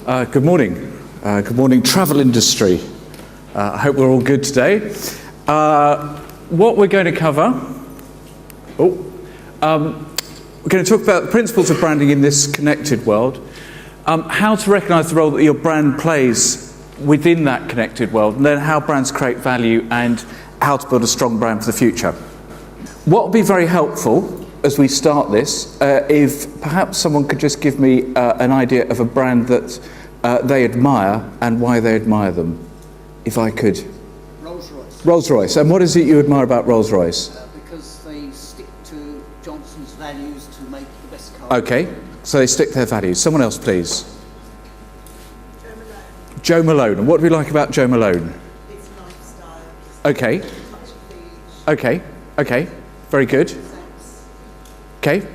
Good morning. Good morning, travel industry. I hope we're all good today. What we're going to cover, we're going to talk about the principles of branding in this connected world, how to recognise the role that your brand plays within that connected world, and then how brands create value and how to build a strong brand for the future. What will be very helpful as we start this, if perhaps someone could just give me an idea of a brand that they admire and why they admire them, if I could. Rolls-Royce. Rolls-Royce. And what is it you admire about Rolls-Royce? Because they stick to Johnson's values to make the best car. Okay, so they stick to their values. Someone else, please. Joe Malone. Joe Malone. And what do we like about Joe Malone? It's lifestyle. Okay. Touch of beach. Okay. Very good. Sense. Okay.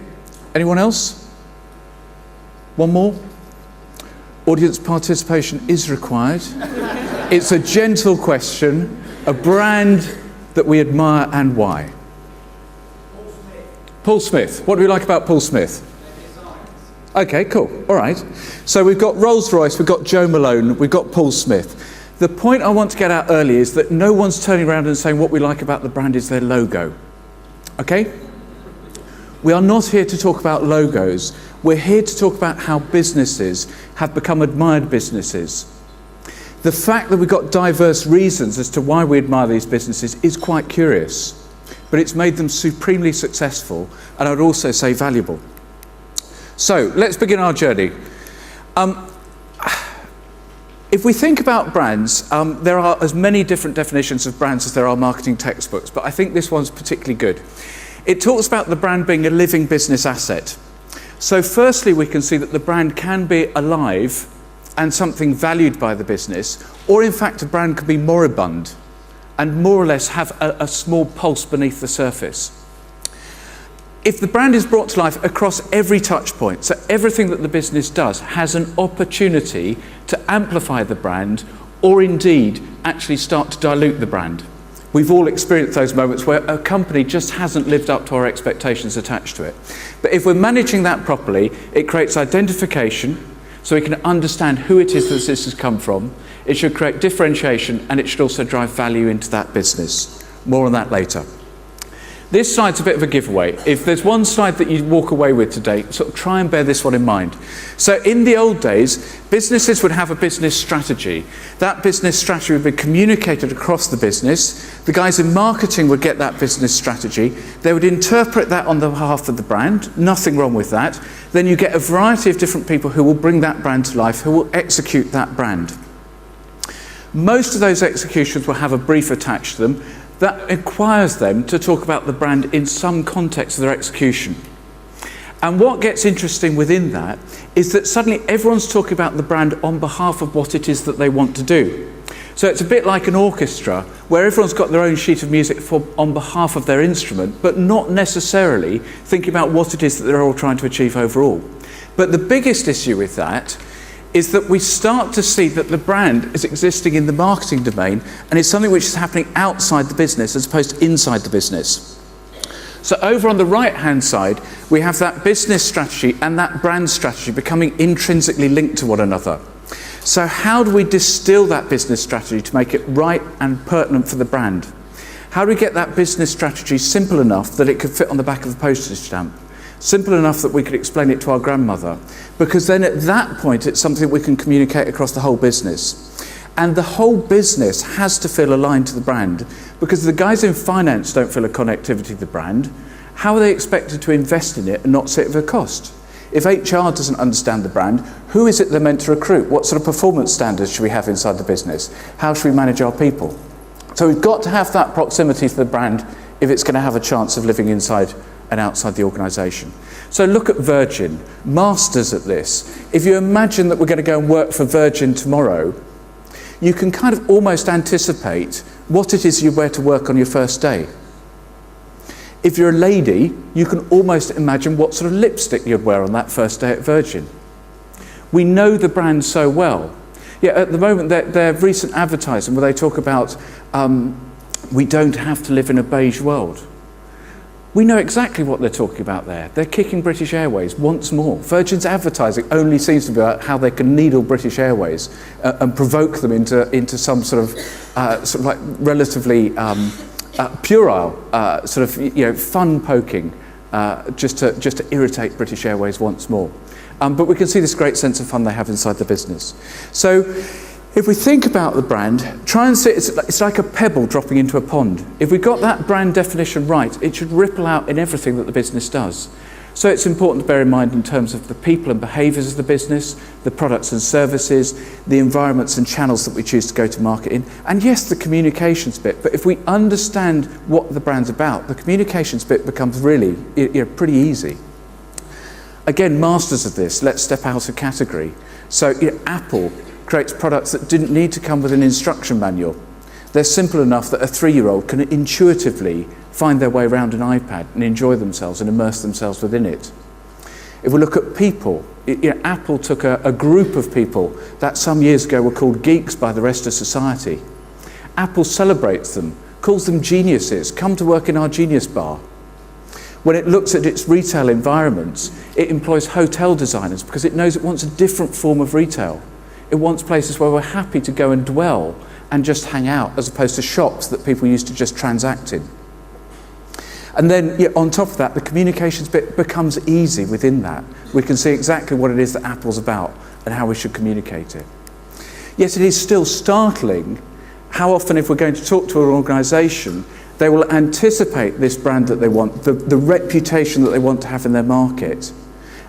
Anyone else? One more? Audience participation is required. It's a gentle question. A brand that we admire and why? Paul Smith. Paul Smith. What do we like about Paul Smith? Okay, cool. All right. So we've got Rolls-Royce, we've got Joe Malone, we've got Paul Smith. The point I want to get out early is that no one's turning around and saying what we like about the brand is their logo. Okay? We are not here to talk about logos. We're here to talk about how businesses have become admired businesses. The fact that we've got diverse reasons as to why we admire these businesses is quite curious, but it's made them supremely successful, and I would also say valuable. So let's begin our journey. If we think about brands, there are as many different definitions of brands as there are marketing textbooks, but I think this one's particularly good. It talks about the brand being a living business asset. So firstly, we can see that the brand can be alive and something valued by the business, or in fact a brand can be moribund and more or less have a small pulse beneath the surface. If the brand is brought to life across every touch point, so everything that the business does has an opportunity to amplify the brand, or indeed actually start to dilute the brand. We've all experienced those moments where a company just hasn't lived up to our expectations attached to it. But if we're managing that properly, it creates identification, so we can understand who it is that this has come from. It should create differentiation, and it should also drive value into that business. More on that later. This slide's a bit of a giveaway. If there's one slide that you walk away with today, sort of try and bear this one in mind. So in the old days, businesses would have a business strategy. That business strategy would be communicated across the business. The guys in marketing would get that business strategy. They would interpret that on behalf of the brand. Nothing wrong with that. Then you get a variety of different people who will bring that brand to life, who will execute that brand. Most of those executions will have a brief attached to them. That requires them to talk about the brand in some context of their execution. And what gets interesting within that is that suddenly everyone's talking about the brand on behalf of what it is that they want to do. So it's a bit like an orchestra where everyone's got their own sheet of music on behalf of their instrument, but not necessarily thinking about what it is that they're all trying to achieve overall. But the biggest issue with that is that we start to see that the brand is existing in the marketing domain and is something which is happening outside the business as opposed to inside the business. So over on the right-hand side, we have that business strategy and that brand strategy becoming intrinsically linked to one another. So how do we distill that business strategy to make it right and pertinent for the brand? How do we get that business strategy simple enough that it could fit on the back of the postage stamp? Simple enough that we could explain it to our grandmother, because then at that point it's something we can communicate across the whole business. And the whole business has to feel aligned to the brand, because the guys in finance don't feel a connectivity to the brand. How are they expected to invest in it and not sit with a cost? If HR doesn't understand the brand, who is it they're meant to recruit? What sort of performance standards should we have inside the business? How should we manage our people? So we've got to have that proximity to the brand if it's going to have a chance of living inside and outside the organisation. So look at Virgin, masters at this. If you imagine that we're going to go and work for Virgin tomorrow, you can kind of almost anticipate what it is you wear to work on your first day. If you're a lady, you can almost imagine what sort of lipstick you'd wear on that first day at Virgin. We know the brand so well. Yeah, at the moment, their recent advertising where they talk about we don't have to live in a beige world. We know exactly what they're talking about there. They're kicking British Airways once more. Virgin's advertising only seems to be about how they can needle British Airways and provoke them into some sort of like relatively puerile, fun poking, just to irritate British Airways once more. But we can see this great sense of fun they have inside the business. So if we think about the brand, try and see it's like a pebble dropping into a pond. If we got that brand definition right, it should ripple out in everything that the business does. So it's important to bear in mind in terms of the people and behaviours of the business, the products and services, the environments and channels that we choose to go to market in, and yes, the communications bit. But if we understand what the brand's about, the communications bit becomes really pretty easy. Again, masters of this, let's step out of category. So Apple creates products that didn't need to come with an instruction manual. They're simple enough that a 3-year-old can intuitively find their way around an iPad and enjoy themselves and immerse themselves within it. If we look at people, Apple took a group of people that some years ago were called geeks by the rest of society. Apple celebrates them, calls them geniuses, come to work in our Genius Bar. When it looks at its retail environments, it employs hotel designers because it knows it wants a different form of retail. It wants places where we're happy to go and dwell and just hang out, as opposed to shops that people used to just transact in. And then on top of that, the communications bit becomes easy within that. We can see exactly what it is that Apple's about and how we should communicate it. Yet it is still startling how often, if we're going to talk to an organisation, they will anticipate this brand that they want, the reputation that they want to have in their market.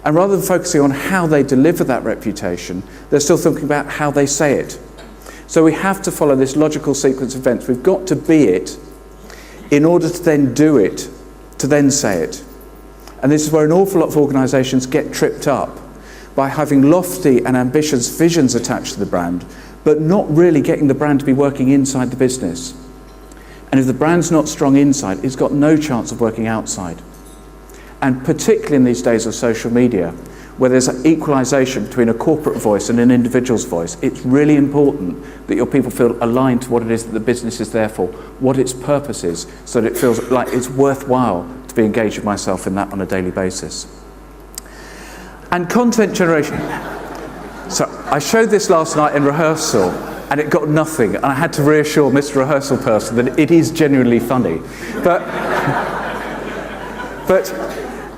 And rather than focusing on how they deliver that reputation, they're still thinking about how they say it. So we have to follow this logical sequence of events. We've got to be it in order to then do it, to then say it. And this is where an awful lot of organisations get tripped up by having lofty and ambitious visions attached to the brand, but not really getting the brand to be working inside the business. And if the brand's not strong inside, it's got no chance of working outside. And particularly in these days of social media, where there's an equalisation between a corporate voice and an individual's voice, it's really important that your people feel aligned to what it is that the business is there for, what its purpose is, so that it feels like it's worthwhile to be engaged with myself in that on a daily basis. And content generation. So I showed this last night in rehearsal, and it got nothing, and I had to reassure Mr. Rehearsal Person that it is genuinely funny. But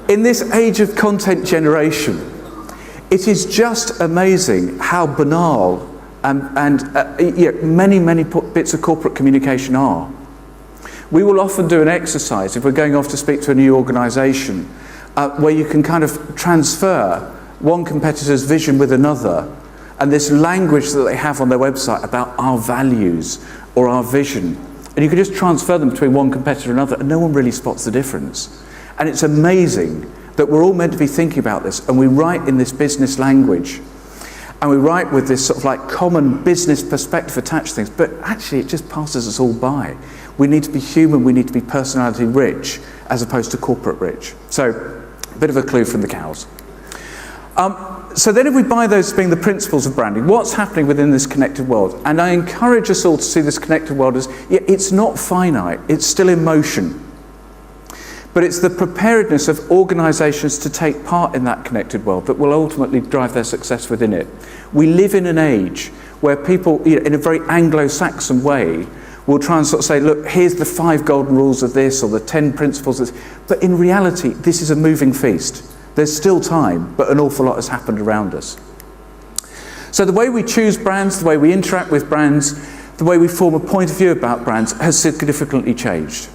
in this age of content generation, it is just amazing how banal many bits of corporate communication are. We will often do an exercise if we're going off to speak to a new organisation where you can kind of transfer one competitor's vision with another, and this language that they have on their website about our values or our vision, and you can just transfer them between one competitor and another, and no one really spots the difference. And it's amazing that we're all meant to be thinking about this, and we write in this business language, and we write with this sort of like common business perspective attached to things, but actually it just passes us all by. We need to be human, we need to be personality rich, as opposed to corporate rich. So, a bit of a clue from the cows. So then if we buy those as being the principles of branding, what's happening within this connected world? And I encourage us all to see this connected world as, it's not finite, it's still in motion. But it's the preparedness of organisations to take part in that connected world that will ultimately drive their success within it. We live in an age where people, in a very Anglo-Saxon way, will try and sort of say, look, here's the 5 golden rules of this, or the 10 principles of this. But in reality, this is a moving feast. There's still time, but an awful lot has happened around us. So the way we choose brands, the way we interact with brands, the way we form a point of view about brands has significantly changed.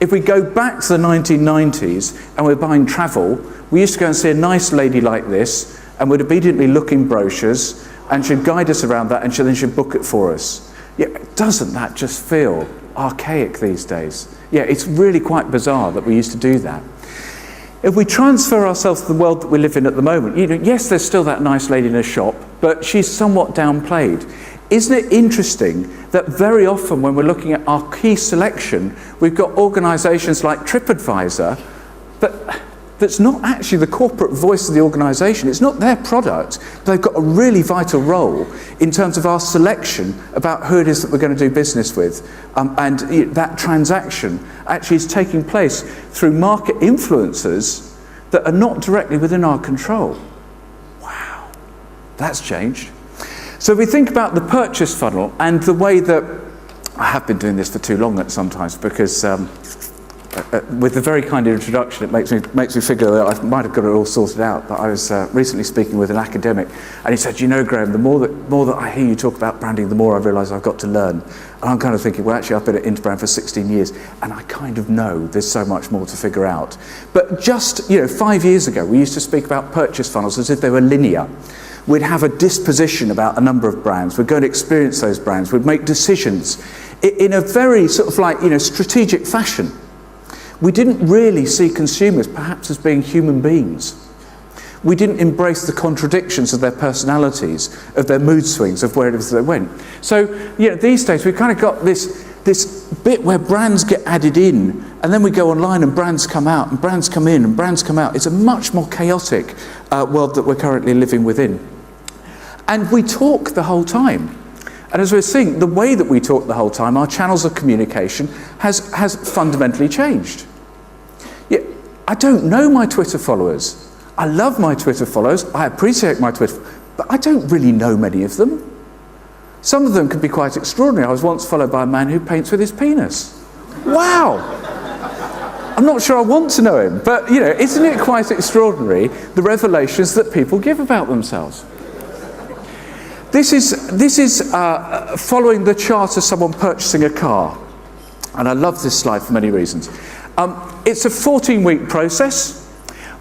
If we go back to the 1990s and we're buying travel, we used to go and see a nice lady like this, and we'd obediently look in brochures, and she'd guide us around that, and then she'd book it for us. Doesn't that just feel archaic these days? It's really quite bizarre that we used to do that. If we transfer ourselves to the world that we live in at the moment, yes, there's still that nice lady in a shop, but she's somewhat downplayed. Isn't it interesting that very often when we're looking at our key selection, we've got organisations like TripAdvisor, but that's not actually the corporate voice of the organisation. It's not their product, but they've got a really vital role in terms of our selection about who it is that we're going to do business with. And that transaction actually is taking place through market influencers that are not directly within our control. Wow, that's changed. So we think about the purchase funnel and the way that, I have been doing this for too long sometimes, because with the very kind of introduction, it makes me figure that I might have got it all sorted out. But I was recently speaking with an academic, and he said, "You know, Graham, the more that I hear you talk about branding, the more I realise I've got to learn." And I'm kind of thinking, well, actually, I've been at Interbrand for 16 years, and I kind of know there's so much more to figure out. But just 5 years ago, we used to speak about purchase funnels as if they were linear. We'd have a disposition about a number of brands. We'd go and experience those brands. We'd make decisions in a very sort of like strategic fashion. We didn't really see consumers perhaps as being human beings. We didn't embrace the contradictions of their personalities, of their mood swings, of where it is they went. So, these days we've kind of got this bit where brands get added in, and then we go online and brands come out, and brands come in, and brands come out. It's a much more chaotic world that we're currently living within. And we talk the whole time. And as we're seeing, the way that we talk the whole time, our channels of communication has fundamentally changed. Yeah, I don't know my Twitter followers. I love my Twitter followers. I appreciate my Twitter, but I don't really know many of them. Some of them can be quite extraordinary. I was once followed by a man who paints with his penis. Wow! I'm not sure I want to know him, but isn't it quite extraordinary, the revelations that people give about themselves? This is following the chart of someone purchasing a car. And I love this slide for many reasons. It's a 14-week process.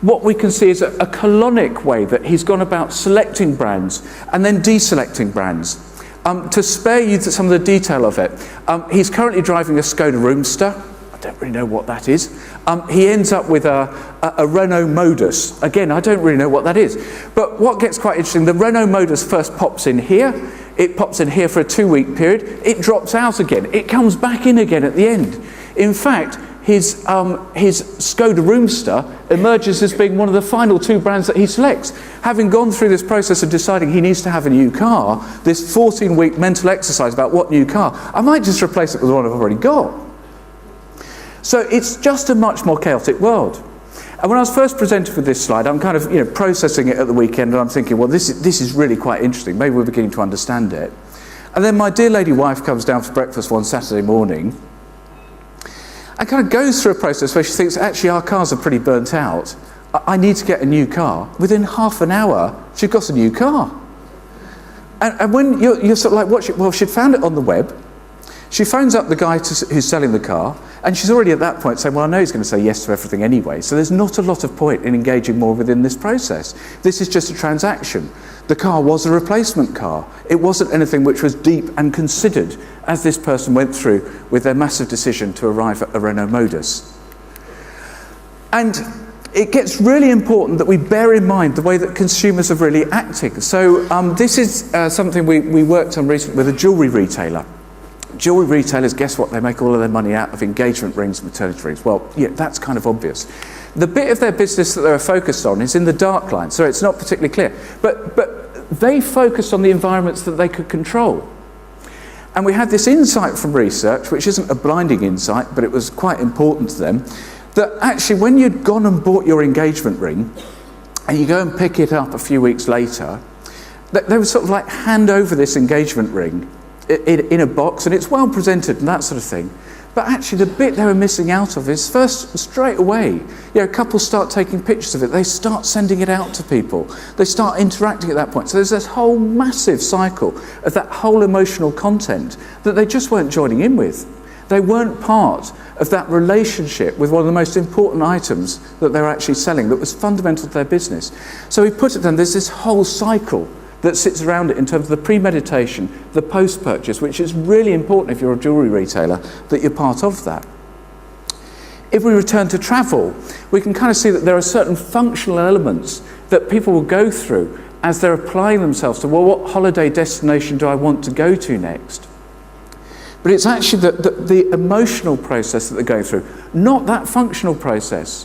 What we can see is a colonic way that he's gone about selecting brands and then deselecting brands. To spare you some of the detail of it, he's currently driving a Skoda Roomster. I don't really know what that is. He ends up with a Renault Modus. Again, I don't really know what that is. But what gets quite interesting, the Renault Modus first pops in here. It pops in here for a 2-week period. It drops out again. It comes back in again at the end. In fact, his Skoda Roomster emerges as being one of the final 2 brands that he selects. Having gone through this process of deciding he needs to have a new car, this 14-week mental exercise about what new car, I might just replace it with the one I've already got. So it's just a much more chaotic world. And when I was first presented with this slide, I'm kind of processing it at the weekend, and I'm thinking, well, this is really quite interesting. Maybe we're beginning to understand it. And then my dear lady wife comes down for breakfast one Saturday morning and kind of goes through a process where she thinks, actually, our cars are pretty burnt out. I need to get a new car. Within half an hour, she got a new car. And when you're sort of like, well, she'd found it on the web. She phones up the guy who's selling the car, and she's already at that point saying, well, I know he's going to say yes to everything anyway, so there's not a lot of point in engaging more within this process. This is just a transaction. The car was a replacement car. It wasn't anything which was deep and considered as this person went through with their massive decision to arrive at a Renault Modus. And it gets really important that we bear in mind the way that consumers are really acting. So this is something we worked on recently with a jewellery retailer. Jewellery retailers, guess what? They make all of their money out of engagement rings and maternity rings. Well, yeah, that's kind of obvious. The bit of their business that they're focused on is in the dark line, so it's not particularly clear. But they focused on the environments that they could control. And we had this insight from research, which isn't a blinding insight, but it was quite important to them, that actually when you'd gone and bought your engagement ring, and you go and pick it up a few weeks later, they would sort of like hand over this engagement ring in a box, and it's well presented and that sort of thing. But actually the bit they were missing out of is first, straight away, couples start taking pictures of it, they start sending it out to people, they start interacting at that point. So there's this whole massive cycle of that whole emotional content that they just weren't joining in with. They weren't part of that relationship with one of the most important items that they're actually selling that was fundamental to their business. So we put it then, there's this whole cycle that sits around it in terms of the premeditation, the post-purchase, which is really important if you're a jewellery retailer, that you're part of that. If we return to travel, we can kind of see that there are certain functional elements that people will go through as they're applying themselves to, well, what holiday destination do I want to go to next? But it's actually the emotional process that they're going through, not that functional process.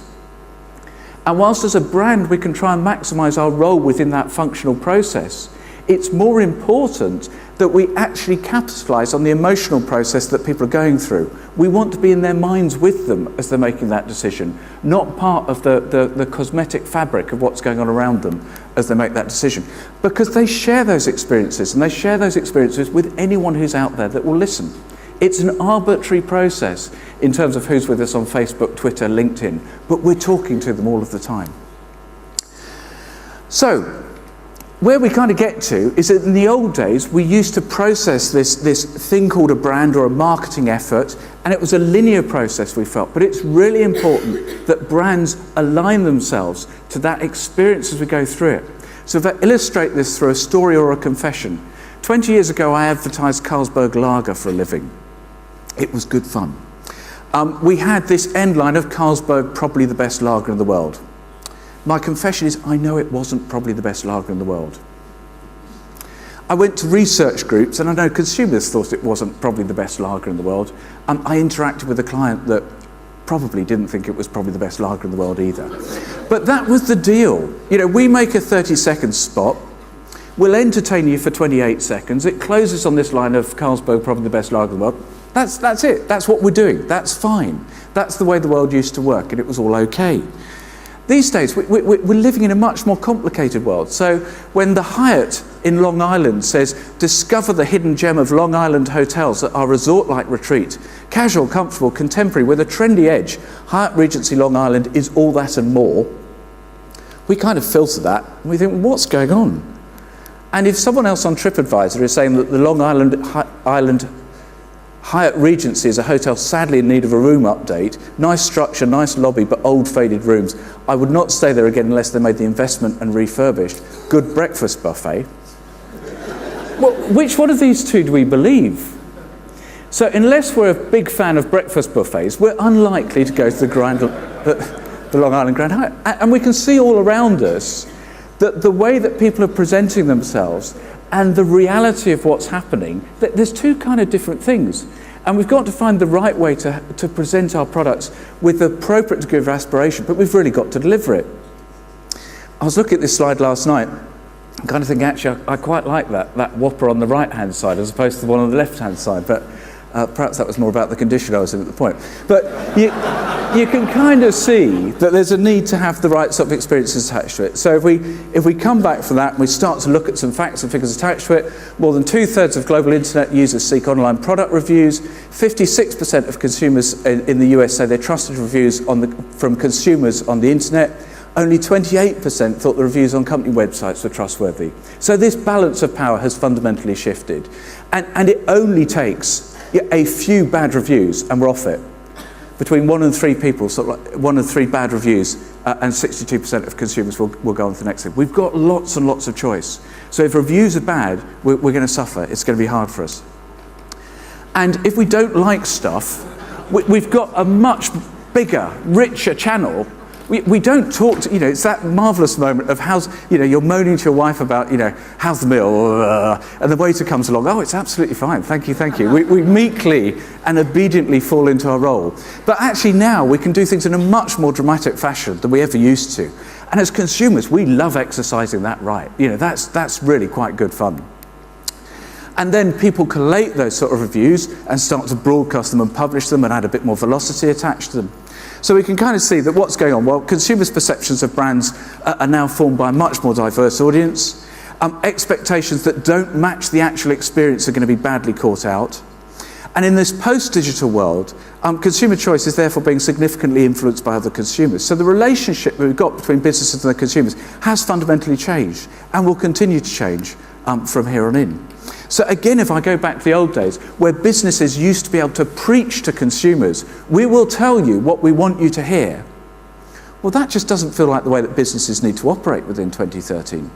And whilst as a brand we can try and maximise our role within that functional process, it's more important that we actually capitalise on the emotional process that people are going through. We want to be in their minds with them as they're making that decision, not part of the cosmetic fabric of what's going on around them as they make that decision. Because they share those experiences, and they share those experiences with anyone who's out there that will listen. It's an arbitrary process in terms of who's with us on Facebook, Twitter, LinkedIn, but we're talking to them all of the time. So, where we kind of get to is that in the old days, we used to process this thing called a brand or a marketing effort, and it was a linear process, we felt. But it's really important that brands align themselves to that experience as we go through it. So if I illustrate this through a story or a confession, 20 years ago, I advertised Carlsberg Lager for a living. It was good fun. We had this end line of Carlsberg, probably the best lager in the world. My confession is, I know it wasn't probably the best lager in the world. I went to research groups, and I know consumers thought it wasn't probably the best lager in the world. I interacted with a client that probably didn't think it was probably the best lager in the world either. But that was the deal. You know, we make a 30-second spot. We'll entertain you for 28 seconds. It closes on this line of Carlsberg, probably the best lager in the world. That's it. That's what we're doing. That's fine. That's the way the world used to work, and it was all okay. These days, we're living in a much more complicated world. So when the Hyatt in Long Island says, discover the hidden gem of Long Island hotels at our resort-like retreat, casual, comfortable, contemporary, with a trendy edge, Hyatt Regency Long Island is all that and more, we kind of filter that, and we think, well, what's going on? And if someone else on TripAdvisor is saying that the Long Island Hyatt Regency is a hotel sadly in need of a room update, nice structure, nice lobby, but old faded rooms, I would not stay there again unless they made the investment and refurbished. Good breakfast buffet. Well, which one of these two do we believe? So unless we're a big fan of breakfast buffets, we're unlikely to go to the Long Island Grand Hyatt. And we can see all around us that the way that people are presenting themselves and the reality of what's happening, there's two kind of different things. And we've got to find the right way to present our products with the appropriate degree of aspiration, but we've really got to deliver it. I was looking at this slide last night, and kind of thinking, actually, I quite like that whopper on the right-hand side as opposed to the one on the left-hand side, but perhaps that was more about the condition I was in at the point. But you can kind of see that there's a need to have the right sort of experiences attached to it. So if we come back from that and we start to look at some facts and figures attached to it, more than 2/3 of global internet users seek online product reviews. 56% of consumers in the US say they trusted reviews from consumers on the internet. Only 28% thought the reviews on company websites were trustworthy. So this balance of power has fundamentally shifted. And it only takes a few bad reviews and we're off it. Between 1 and 3 people, sort of like 1 and 3 bad reviews, and 62% of consumers will go on to the next thing. We've got lots and lots of choice. So if reviews are bad, we're going to suffer. It's going to be hard for us. And if we don't like stuff, we've got a much bigger, richer channel. We don't talk to, it's that marvellous moment of how's, you're moaning to your wife about, how's the meal, and the waiter comes along, oh, it's absolutely fine, thank you. We meekly and obediently fall into our role. But actually now we can do things in a much more dramatic fashion than we ever used to. And as consumers, we love exercising that right. That's really quite good fun. And then people collate those sort of reviews and start to broadcast them and publish them and add a bit more velocity attached to them. So we can kind of see that what's going on. Well, consumers' perceptions of brands are now formed by a much more diverse audience. Expectations that don't match the actual experience are going to be badly caught out. And in this post-digital world, consumer choice is therefore being significantly influenced by other consumers. So the relationship that we've got between businesses and the consumers has fundamentally changed and will continue to change from here on in. So again, if I go back to the old days, where businesses used to be able to preach to consumers, we will tell you what we want you to hear. Well, that just doesn't feel like the way that businesses need to operate within 2013.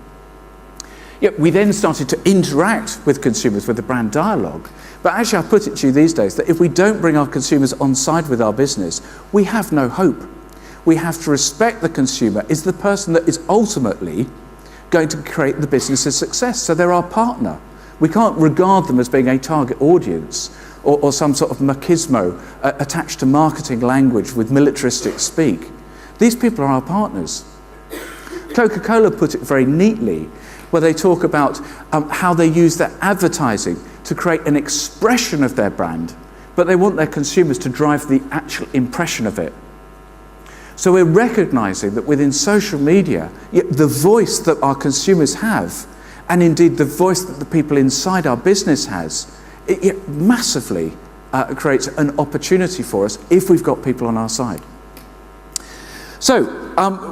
Yet we then started to interact with consumers with the brand dialogue. But actually, I put it to you these days that if we don't bring our consumers on side with our business, we have no hope. We have to respect the consumer as the person that is ultimately going to create the business's success. So they're our partner. We can't regard them as being a target audience or some sort of machismo attached to marketing language with militaristic speak. These people are our partners. Coca-Cola put it very neatly, where they talk about how they use their advertising to create an expression of their brand, but they want their consumers to drive the actual impression of it. So we're recognizing that within social media, the voice that our consumers have, and indeed the voice that the people inside our business has, it massively creates an opportunity for us if we've got people on our side. So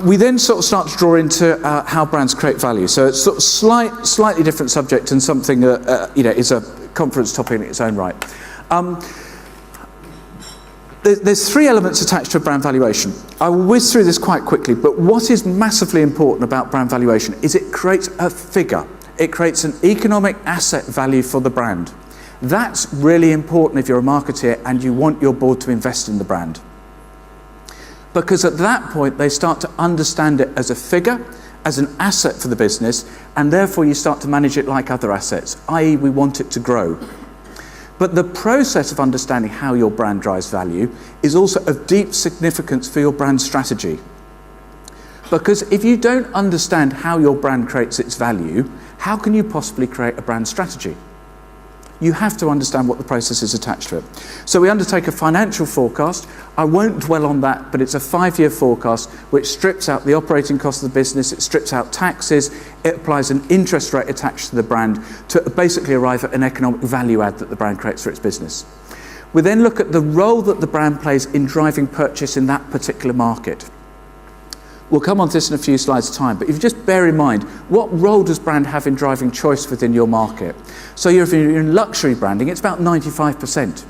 we then sort of start to draw into how brands create value. So it's sort of slightly different subject and something that is a conference topic in its own right. There's three elements attached to a brand valuation. I will whiz through this quite quickly, but what is massively important about brand valuation is it creates a figure. It creates an economic asset value for the brand. That's really important if you're a marketeer and you want your board to invest in the brand. Because at that point, they start to understand it as a figure, as an asset for the business, and therefore you start to manage it like other assets, i.e. we want it to grow. But the process of understanding how your brand drives value is also of deep significance for your brand strategy. Because if you don't understand how your brand creates its value, how can you possibly create a brand strategy? You have to understand what the process is attached to it. So we undertake a financial forecast. I won't dwell on that, but it's a 5-year forecast which strips out the operating cost of the business, it strips out taxes, it applies an interest rate attached to the brand to basically arrive at an economic value add that the brand creates for its business. We then look at the role that the brand plays in driving purchase in that particular market. We'll come on to this in a few slides' time, but if you just bear in mind, what role does brand have in driving choice within your market? So if you're in luxury branding, it's about 95%.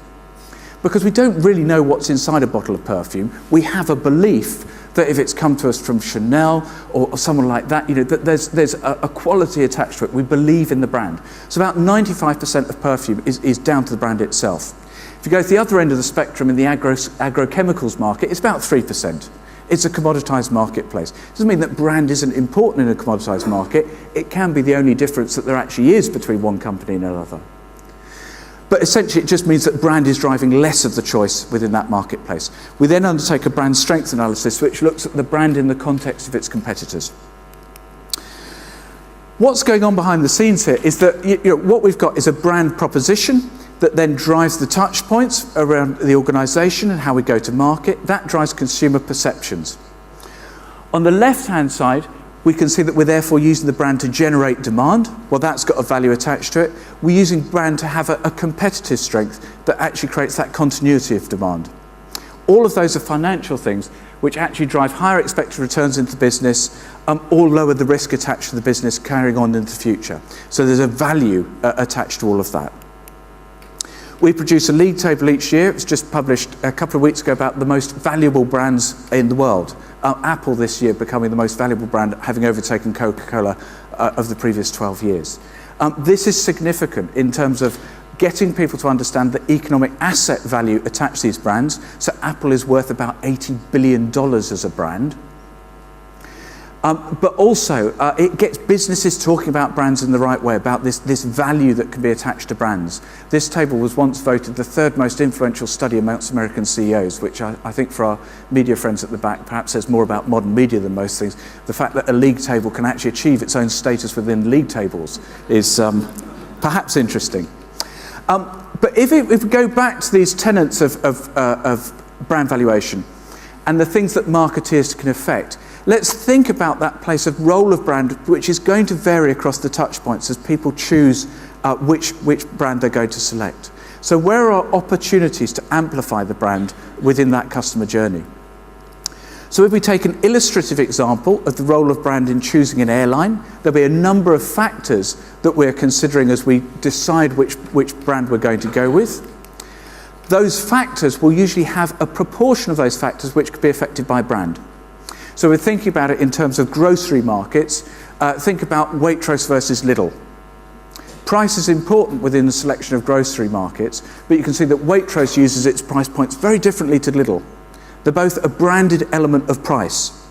Because we don't really know what's inside a bottle of perfume. We have a belief that if it's come to us from Chanel or someone like that, that there's a quality attached to it. We believe in the brand. So about 95% of perfume is down to the brand itself. If you go to the other end of the spectrum in the agrochemicals market, it's about 3%. It's a commoditized marketplace. It doesn't mean that brand isn't important in a commoditized market. It can be the only difference that there actually is between one company and another. But essentially, it just means that brand is driving less of the choice within that marketplace. We then undertake a brand strength analysis, which looks at the brand in the context of its competitors. What's going on behind the scenes here is that what we've got is a brand proposition that then drives the touch points around the organisation and how we go to market. That drives consumer perceptions. On the left-hand side, we can see that we're therefore using the brand to generate demand. Well, that's got a value attached to it. We're using brand to have a competitive strength that actually creates that continuity of demand. All of those are financial things which actually drive higher expected returns into the business or lower the risk attached to the business carrying on into the future. So there's a value attached to all of that. We produce a league table each year. It was just published a couple of weeks ago about the most valuable brands in the world. Apple this year becoming the most valuable brand, having overtaken Coca-Cola of the previous 12 years. This is significant in terms of getting people to understand the economic asset value attached to these brands. So Apple is worth about $80 billion as a brand. But also, it gets businesses talking about brands in the right way, about this value that can be attached to brands. This table was once voted the third most influential study amongst American CEOs, which I think for our media friends at the back perhaps says more about modern media than most things. The fact that a league table can actually achieve its own status within league tables is perhaps interesting. But if we go back to these tenets of brand valuation and the things that marketeers can affect, let's think about that place of role of brand, which is going to vary across the touch points as people choose which brand they're going to select. So where are opportunities to amplify the brand within that customer journey? So if we take an illustrative example of the role of brand in choosing an airline, there'll be a number of factors that we're considering as we decide which brand we're going to go with. Those factors will usually have a proportion of those factors which could be affected by brand. So we're thinking about it in terms of grocery markets. Think about Waitrose versus Lidl. Price is important within the selection of grocery markets, but you can see that Waitrose uses its price points very differently to Lidl. They're both a branded element of price,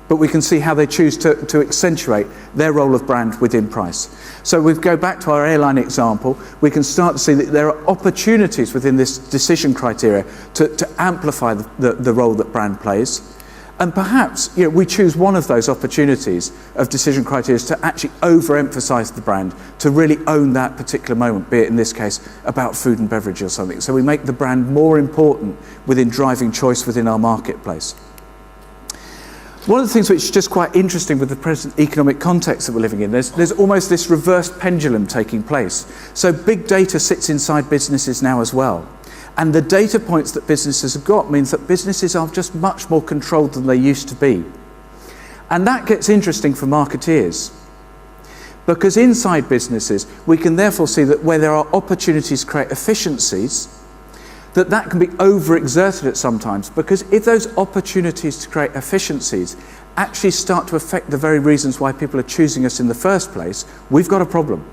but we can see how they choose to accentuate their role of brand within price. So we go back to our airline example, we can start to see that there are opportunities within this decision criteria to amplify the role that brand plays. And perhaps we choose one of those opportunities of decision criteria to actually overemphasize the brand, to really own that particular moment, be it in this case about food and beverage or something. So we make the brand more important within driving choice within our marketplace. One of the things which is just quite interesting with the present economic context that we're living in, there's almost this reverse pendulum taking place. So big data sits inside businesses now as well. And the data points that businesses have got means that businesses are just much more controlled than they used to be. And that gets interesting for marketeers. Because inside businesses, we can therefore see that where there are opportunities to create efficiencies, that can be overexerted at sometimes. Because if those opportunities to create efficiencies actually start to affect the very reasons why people are choosing us in the first place, we've got a problem.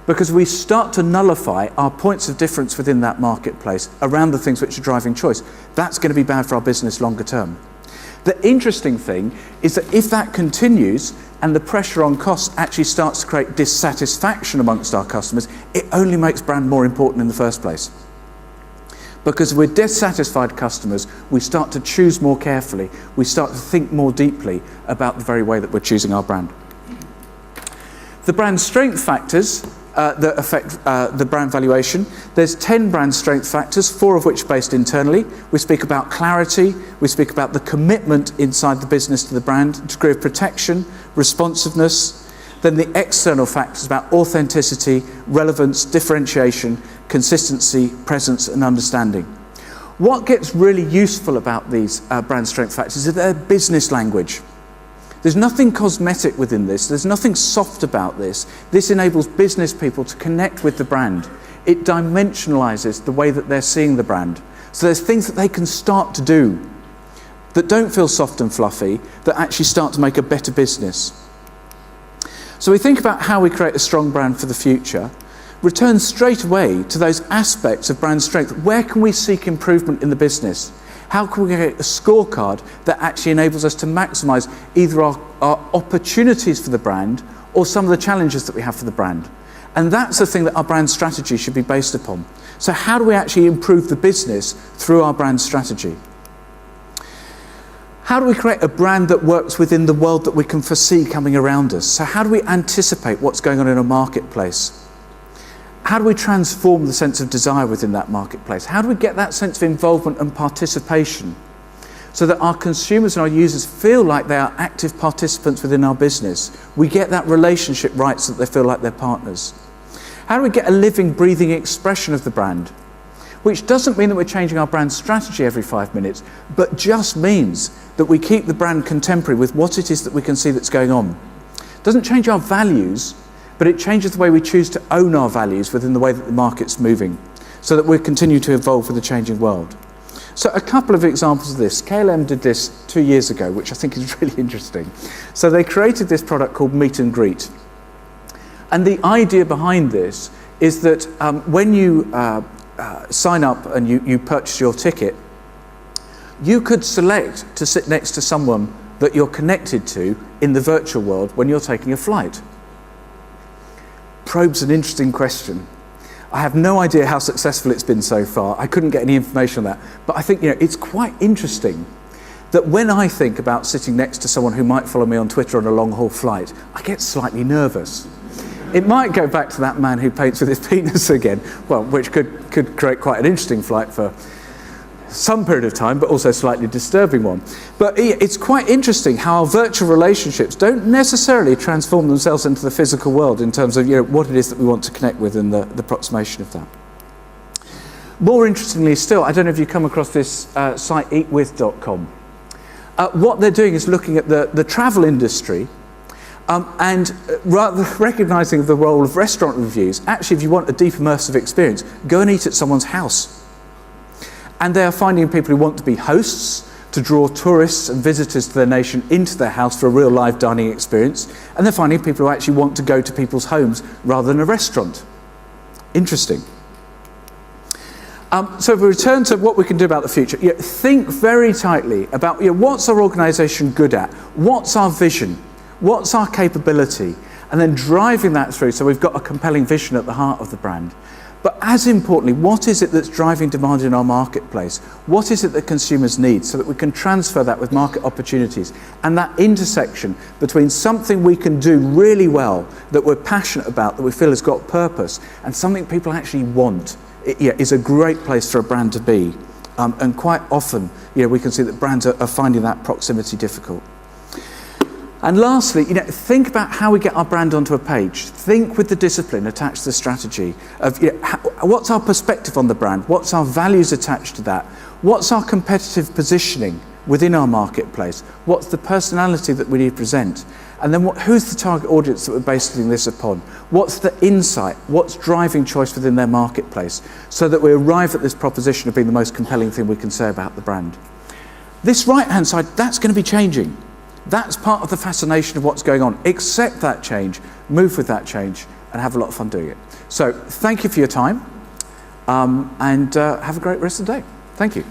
Because we start to nullify our points of difference within that marketplace around the things which are driving choice. That's going to be bad for our business longer term. The interesting thing is that if that continues and the pressure on costs actually starts to create dissatisfaction amongst our customers, it only makes brand more important in the first place. Because with dissatisfied customers, we start to choose more carefully. We start to think more deeply about the very way that we're choosing our brand. The brand strength factors that affect the brand valuation. There's 10 brand strength factors, 4 of which are based internally. We speak about clarity, we speak about the commitment inside the business to the brand, degree of protection, responsiveness. Then the external factors about authenticity, relevance, differentiation, consistency, presence and understanding. What gets really useful about these brand strength factors is their business language. There's nothing cosmetic within this. There's nothing soft about this. This enables business people to connect with the brand. It dimensionalizes the way that they're seeing the brand. So there's things that they can start to do that don't feel soft and fluffy, that actually start to make a better business. So we think about how we create a strong brand for the future. Return straight away to those aspects of brand strength. Where can we seek improvement in the business? How can we create a scorecard that actually enables us to maximise either our opportunities for the brand or some of the challenges that we have for the brand? And that's the thing that our brand strategy should be based upon. So how do we actually improve the business through our brand strategy? How do we create a brand that works within the world that we can foresee coming around us? So how do we anticipate what's going on in a marketplace? How do we transform the sense of desire within that marketplace? How do we get that sense of involvement and participation so that our consumers and our users feel like they are active participants within our business? We get that relationship right so that they feel like they're partners. How do we get a living, breathing expression of the brand? Which doesn't mean that we're changing our brand strategy every 5 minutes, but just means that we keep the brand contemporary with what it is that we can see that's going on. It doesn't change our values, but it changes the way we choose to own our values within the way that the market's moving, so that we continue to evolve with the changing world. So a couple of examples of this. KLM did this 2 years ago, which I think is really interesting. So they created this product called Meet and Greet. And the idea behind this is that when you sign up and you purchase your ticket, you could select to sit next to someone that you're connected to in the virtual world when you're taking a flight. Probes an interesting question. I have no idea how successful it's been so far. I couldn't get any information on that. But I think it's quite interesting that when I think about sitting next to someone who might follow me on Twitter on a long-haul flight, I get slightly nervous. It might go back to that man who paints with his penis again, well, which could create quite an interesting flight for some period of time, but also a slightly disturbing one. But it's quite interesting how our virtual relationships don't necessarily transform themselves into the physical world in terms of what it is that we want to connect with and the approximation of that. More interestingly still, I don't know if you come across this site eatwith.com. What they're doing is looking at the travel industry and rather recognising the role of restaurant reviews. Actually, if you want a deep immersive experience, go and eat at someone's house. And they are finding people who want to be hosts to draw tourists and visitors to their nation into their house for a real live dining experience. And they're finding people who actually want to go to people's homes rather than a restaurant. Interesting. So if we return to what we can do about the future, think very tightly about what's our organisation good at, what's our vision, what's our capability, and then driving that through so we've got a compelling vision at the heart of the brand. But as importantly, what is it that's driving demand in our marketplace? What is it that consumers need, so that we can transfer that with market opportunities? And that intersection between something we can do really well, that we're passionate about, that we feel has got purpose, and something people actually want, is a great place for a brand to be. And quite often, we can see that brands are finding that proximity difficult. And lastly, think about how we get our brand onto a page. Think with the discipline attached to the strategy of what's our perspective on the brand, what's our values attached to that, what's our competitive positioning within our marketplace, what's the personality that we need to present, and then who's the target audience that we're basing this upon, what's the insight, what's driving choice within their marketplace, so that we arrive at this proposition of being the most compelling thing we can say about the brand. This right-hand side, that's going to be changing. That's part of the fascination of what's going on. Accept that change, move with that change, and have a lot of fun doing it. So thank you for your time, and have a great rest of the day. Thank you.